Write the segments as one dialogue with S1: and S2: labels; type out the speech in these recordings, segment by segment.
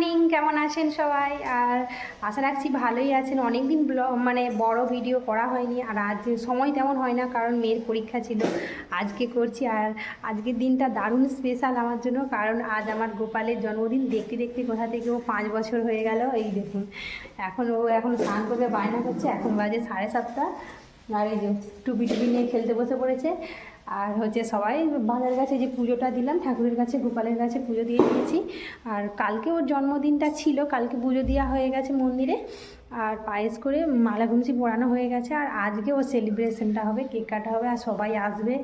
S1: Morning, কেমন আছেন সবাই? আর আশা রাখছি ভালোই আছেন। অনেক দিন মানে বড় ভিডিও করা হয়নি, আর আজ সময় তেমন হয় না কারণ মেয়ের পরীক্ষা ছিল। আজকে করছি, আর আজকের দিনটা দারুণ স্পেশাল আমার জন্য, কারণ আজ আমার গোপালের জন্মদিন। দেখতে দেখতে কোথা থেকে ও 5 বছর হয়ে গেল। এই দেখুন, এখন স্নান করবে, বায়না করছে। এখন বাজে 7:30, আর এই যে টুপি নিয়ে খেলতে বসে পড়েছে। আর হচ্ছে সবাই বাজার কাছে যে পুজোটা দিলাম, ঠাকুরের কাছে, গোপালের কাছে পুজো দিয়ে দিয়েছি। আর কালকে ওর জন্মদিনটা ছিল, কালকে পুজো দেওয়া হয়ে গেছে মন্দিরে, আর পায়েস করে মালা ঘুমসি পরানো হয়ে গেছে। আর আজকে ওর সেলিব্রেশনটা হবে, কেক কাটা হবে, আর সবাই আসবে।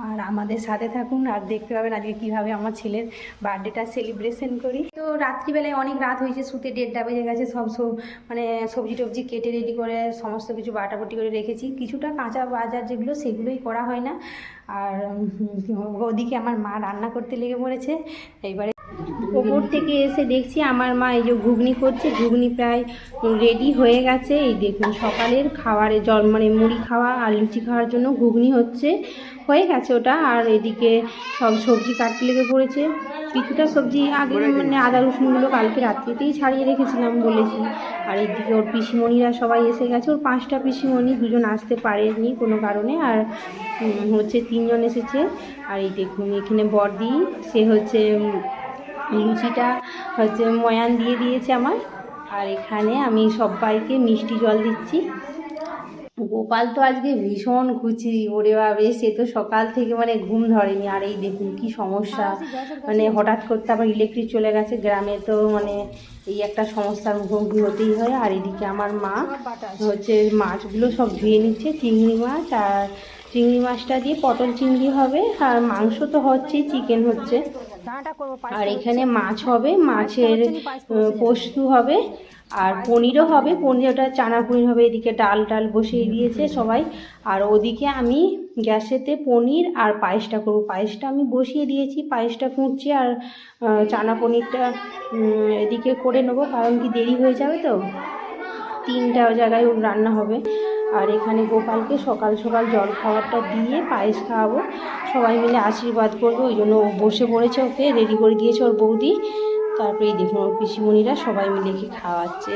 S1: আর আমাদের সাথে থাকুন আর দেখতে পাবেন আজকে কীভাবে আমার ছেলের বার্থডেটা সেলিব্রেশন করি। তো রাত্রিবেলায় অনেক রাত হয়েছে, শুতে 1:30 বেজে গেছে। মানে সবজি টবজি কেটে রেডি করে সমস্ত কিছু বাটাবটি করে রেখেছি। কিছুটা কাঁচা বাজার যেগুলো, সেগুলোই করা হয় না। আর ওদিকে আমার মা রান্না করতে লেগে পড়েছে। এইবারে ওপর থেকে এসে দেখছি আমার মা এই যে ঘুগনি করছে, ঘুগনি প্রায় রেডি হয়ে গেছে। এই দেখুন, সকালের খাবারে মানে মুড়ি খাওয়া আর লুচি খাওয়ার জন্য ঘুগনি হয়ে গেছে ওটা। আর এদিকে সব সবজি কাটতে লেগে পড়েছে। কিছুটা সবজি আগে মানে আদা রসুনগুলো কালকে রাত্রিতেই ছাড়িয়ে রেখেছিলাম বলেছি। আর এদিকে ওর পিসিমণিরা সবাই এসে গেছে, ওর 5টা পিসিমণি, 2জন আসতে পারেনি কোনো কারণে, আর হচ্ছে 3জন এসেছে। আর এই দেখুন এখানে বড়দি, সে হচ্ছে লুচিটা হচ্ছে ময়ান দিয়ে দিয়েছে আমার। আর এখানে আমি সবাইকে মিষ্টি জল দিচ্ছি। গোপাল তো আজকে ভীষণ খুশি, ওরে বাবা, সে তো সকাল থেকে মানে ঘুম ধরেনি। আর এই দেখুন কি সমস্যা, মানে হঠাৎ করতে আবার ইলেকট্রিক চলে গেছে গ্রামে, তো মানে এই একটা সমস্যার মুখোমুখি হতেই হয়। আর এদিকে আমার মা হচ্ছে মাছগুলো সব ধুয়ে নিচ্ছে, চিংড়ি মাছ, আর চিংড়ি মাছটা দিয়ে পটল চিংড়ি হবে, আর মাংস তো হচ্ছেই, চিকেন হচ্ছে। আর এখানে মাছ হবে, মাছের পোস্ত হবে, আর পনিরও হবে, ওটা চানা পনির হবে। এদিকে ডাল বসিয়ে দিয়েছে সবাই। আর ওদিকে আমি গ্যাসেতে পনির আর পায়েসটা করবো। পায়েসটা আমি বসিয়ে দিয়েছি, পায়েসটা ফুটছে, আর চানা পনিরটা এদিকে করে নেবো, কারণ কি দেরি হয়ে যাবে তো, 3টা জায়গায় রান্না হবে। আর এখানে গোপালকে সকাল সকাল জল খাবারটা দিয়ে পায়েস খাওয়াবো, সবাই মিলে আশীর্বাদ করবো। ওই জন্য ও বসে পড়েছে, ওকে রেডি করে দিয়েছে ওর বৌদি। তারপরে এই দেখুন ওর পিসিমণিরা সবাই মিলে কি খাওয়াচ্ছে।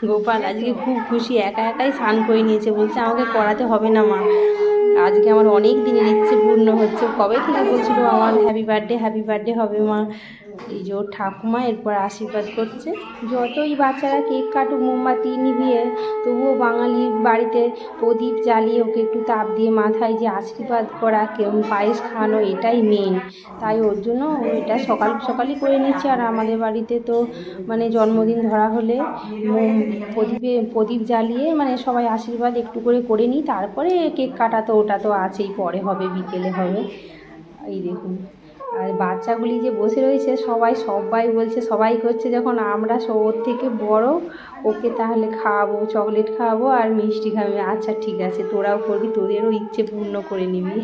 S1: গোপাল আজকে খুব খুশি, একাই স্নান করে নিয়েছে, বলছে আমাকে করাতে হবে না মা, আজকে আমার অনেক দিনের ইচ্ছে পূর্ণ হচ্ছে। কবে থেকে বলছিল আমার হ্যাপি বার্থডে হবে মা। এই যে ওর ঠাকুমা এরপর আশীর্বাদ করছে। যতই বাচ্চারা কেক কাটুক, মোমবাতি নিভিয়ে, তবুও বাঙালির বাড়িতে প্রদীপ জ্বালিয়ে ওকে একটু তাপ দিয়ে মাথায় যে আশীর্বাদ করা, কেউ পায়েস খাওয়ানো, এটাই মেন। তাই ওর জন্য এটা সকালই করে নিচ্ছে। আর আমাদের বাড়িতে তো মানে জন্মদিন ধরা হলে প্রদীপ জ্বালিয়ে মানে সবাই আশীর্বাদ একটু করে নিই, তারপরে কেক কাটা তো ওটা তো আছেই, পরে হবে, বিকেলে হবে। এই দেখুন, আর বাচ্চাগুলি যে বসে রয়েছে সবাই বলছে, সবাই করছে যখন, আমরা ওর থেকে বড়, ওকে তাহলে খাওয়াবো, চকলেট খাওয়াবো আর মিষ্টি খাওয়াবো। আচ্ছা ঠিক আছে, তোরাও করবি, তোদেরও ইচ্ছে পূর্ণ করে নিবি।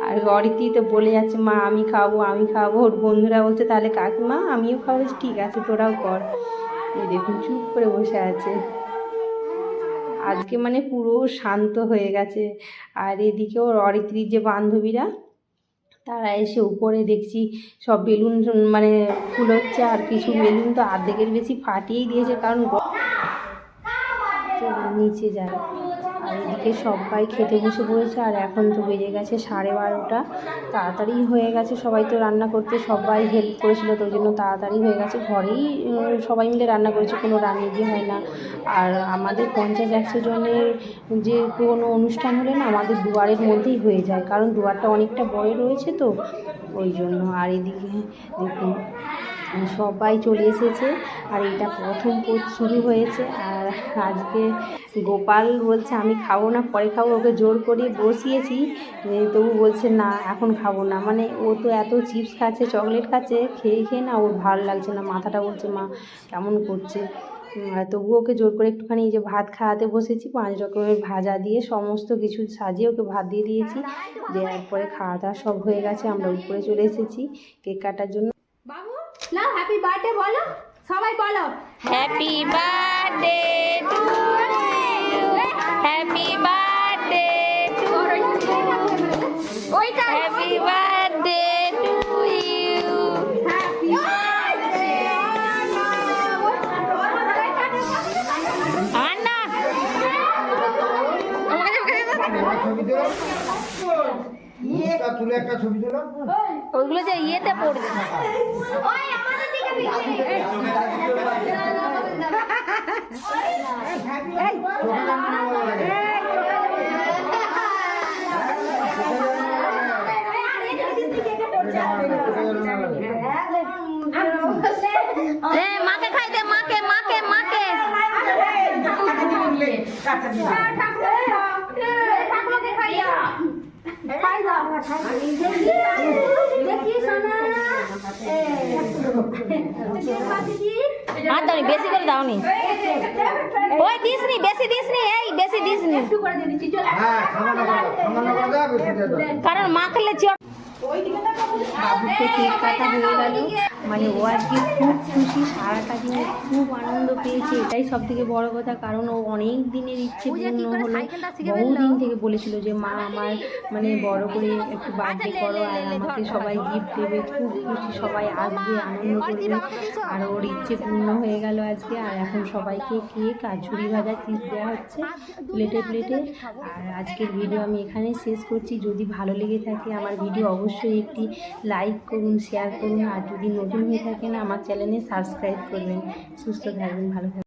S1: আর অরিতি তো বলে যাচ্ছে মা আমি খাওয়াবো। ওর বন্ধুরা বলছে তাহলে কাকিমা আমিও খাওয়াবো, ঠিক আছে তোরাও কর। এই দেখুন চুপ করে বসে আছে, আজকে মানে পুরো শান্ত হয়ে গেছে। আর এদিকে ওর অরিত্রীর যে বান্ধবীরা, তারা এসে উপরে দেখছি সব বেলুন মানে ফুল হচ্ছে, আর কিছু বেলুন তো অর্ধেকের বেশি ফাটিয়েই দিয়েছে, কারণ নিচে যায়। আর এদিকে সবাই খেতে বসে পড়েছে। আর এখন তো বেজে গেছে 12:30, তাড়াতাড়ি হয়ে গেছে। সবাই তো রান্না করতে সবাই হেল্প করেছিল, তো ওই জন্য তাড়াতাড়ি হয়ে গেছে। ঘরেই সবাই মিলে রান্না করেছে, কোনো রান্নাঘর হয় না। আর আমাদের 50-100 জনের যে কোনো অনুষ্ঠান হলে না, আমাদের দুয়ারের মধ্যেই হয়ে যায়, কারণ দুয়ারটা অনেকটা বড় রয়েছে তো ওই জন্য। আর এদিকে দেখুন সবাই চলে এসেছে, আর এটা প্রথম শুরু হয়েছে। আর আজকে গোপাল বলছে আমি খাবো না, পরে খাবো, ওকে জোর করে বসিয়েছি, তবু বলছে না এখন খাবো না। মানে ও তো এত চিপস খাচ্ছে, চকলেট খাচ্ছে, খেয়ে না ওর ভালো লাগছে না, মাথাটা বলছে মা কেমন করছে। তবু ওকে জোর করে একটুখানি এই যে ভাত খাওয়াতে বসেছি, 5 রকমের ভাজা দিয়ে সমস্ত কিছু সাজিয়ে ওকে ভাত দিয়ে দিয়েছি। দেওয়ার পরে খাওয়া দাওয়া সব হয়ে গেছে, আমরা উপরে চলে এসেছি কেক কাটার জন্য। বাবু না, হ্যাপি বার্থডে বলো, সবাই বলো
S2: happy birthday to you, happy birthday to you, ওইটা happy birthday to you, happy birthday.
S3: ছবি তুলো মুখটা তুলে একটা ছবি তুলো
S2: ওইগুলো যে ইয়েতে পড়বে। মাকে খাই দে, মাকে মাকে মাকে। আর দাও নি, বেশি করে দাও নি। ওই দিস নি, বেশি দিস নি, এই বেশি দিস নি,
S3: হ্যাঁ সামান্য করে দাও বেশি দিয়ে দাও
S2: কারণ মাখলে চট।
S1: বাবুকে কেক কাটা হয়ে গেল, মানে ও আজকে খুব খুশি, সারাটা দিনে খুব আনন্দ পেয়েছে, এটাই সব থেকে বড় কথা। কারণ ও অনেক দিনের ইচ্ছে পূর্ণ হলো, বহুদিন থেকে বলেছিল যে মা আমার মানে বড় করে একটু বার্থডে করো আর আমাকে সবাই গিফট দেবে, খুব খুশি, সবাই আসবে, আনন্দ করবে। আর ওর ইচ্ছে পূর্ণ হয়ে গেল আজকে। আর এখন সবাইকে কেক আর ঝুড়ি ভাজা চিপস দেওয়া হচ্ছে প্লেটে প্লেটে। আর আজকের ভিডিও আমি এখানেই শেষ করছি। যদি ভালো লেগে থাকে আমার ভিডিও অবশ্যই একটি লাইক করুন, শেয়ার করুন, আর যদি নতুন হয়ে থাকেন আমার চ্যানেলে সাবস্ক্রাইব করবেন। সুস্থ থাকবেন, ভালো থাকবেন।